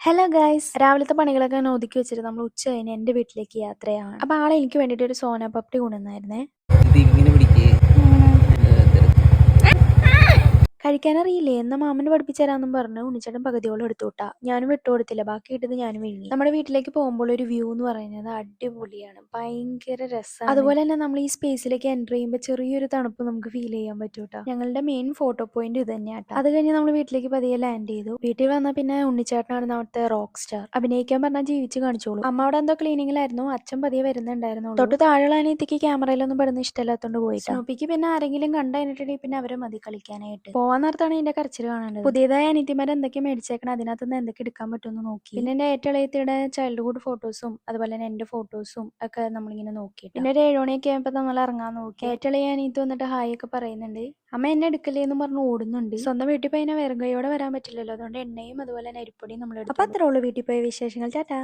Hello guys, രാവിലത്തെ പണികളൊക്കെ ഞാൻ ഒതുക്കി വെച്ചിട്ട് നമ്മൾ ഉച്ച കഴിഞ്ഞ് എൻ്റെ വീട്ടിലേക്ക് യാത്രയാണ്. അപ്പോൾ ആളെ എനിക്ക് വേണ്ടിയിട്ട് ഒരു സോന പപ്പടി കൊണ്ടുവന്നായിരുന്നേ. ഇതിങ്ങനെ പിടിക്കേ കഴിക്കാനറിയില്ലേ എന്നാ മാമന് പഠിപ്പിച്ചു തരാമെന്നും പറഞ്ഞു ഉണ്ണിച്ചേട്ടൻ പകുതിയോളം എടുത്തുവിട്ടാ. ഞാനും വിട്ടുകൊടുത്തില്ല, ബാക്കി കിട്ടുന്നത് ഞാനും വിഴുങ്ങി. നമ്മുടെ വീട്ടിലേക്ക് പോകുമ്പോൾ ഒരു വ്യൂ എന്ന് പറയുന്നത് അടിപൊളിയാണ്, ഭയങ്കര രസമാണ്. അതുപോലെ തന്നെ നമ്മൾ ഈ സ്പേസിലേക്ക് എൻ്റർ ചെയ്യുമ്പോൾ ചെറിയൊരു തണുപ്പ് നമുക്ക് ഫീൽ ചെയ്യാൻ പറ്റും കേട്ടോ. ഞങ്ങളുടെ മെയിൻ ഫോട്ടോ പോയിന്റ് ഇത് തന്നെയാട്ടോ. അത് കഴിഞ്ഞ് നമ്മൾ വീട്ടിലേക്ക് പതിയെ ലാൻഡ് ചെയ്തു. വീട്ടിൽ വന്നാൽ പിന്നെ ഉണ്ണിച്ചേട്ടനാണ് അവിടുത്തെ റോക്ക് സ്റ്റാർ. അഭിനയിക്കാൻ പറഞ്ഞാൽ ജീവിച്ച് കാണിച്ചോളൂ. അമ്മ അവിടെ എന്തോ ക്ലീനിങ്ങിലായിരുന്നു, അച്ഛൻ പതിയെ വരുന്നുണ്ടായിരുന്നു. തൊട്ട് താഴെയുള്ള അനിയത്തിക്ക് ക്യാമറയിലൊന്നും പെടുന്ന ഇഷ്ടമില്ലാത്തതുകൊണ്ട് പോയിട്ട് സ്നൂപ്പിക്ക് പിന്നെ ആരെങ്കിലും കണ്ടതിനിട്ടുണ്ടെങ്കിൽ പിന്നെ അവരെ മതി കളിക്കാനായിട്ട്. പോവാൻ നേരത്താണ് ഇതിന്റെ കരച്ചിൽ കാണേണ്ടത്. പുതിയതായ അനിയത്തിമാർ എന്തൊക്കെ മേടിച്ചേക്കണം, അതിനകത്ത് നിന്ന് എന്തൊക്കെ എടുക്കാൻ പറ്റുമെന്ന് നോക്കി. പിന്നെ എന്റെ ഏറ്റവും ഇളയത്തിയുടെ ചൈൽഡ്ഹുഡ് ഫോട്ടോസും അതുപോലെ തന്നെ എന്റെ ഫോട്ടോസും ഒക്കെ നമ്മളിങ്ങനെ നോക്കിയിട്ട് പിന്നെ ഒരു 7 മണിയൊക്കെ ആയപ്പോൾ നമ്മൾ ഇറങ്ങാൻ നോക്കി. ഏറ്റവും ഇളയ അനിയത്തി വന്നിട്ട് ഹായ് ഒക്കെ പറയുന്നുണ്ട്. അമ്മ എന്നെ എടുക്കല്ലേ എന്ന് പറഞ്ഞ് ഓടുന്നുണ്ട്. സ്വന്തം വീട്ടിൽ പോയി വെറും കൈയോടെ വരാൻ പറ്റില്ലല്ലോ, അതുകൊണ്ട് എണ്ണയും അതുപോലെ തന്നെ അരിപ്പൊടിയും നമ്മൾ എടുത്തു. അപ്പൊ അത്രേ ഉള്ളൂ വീട്ടിൽ പോയ വിശേഷങ്ങൾ. ടാറ്റാ.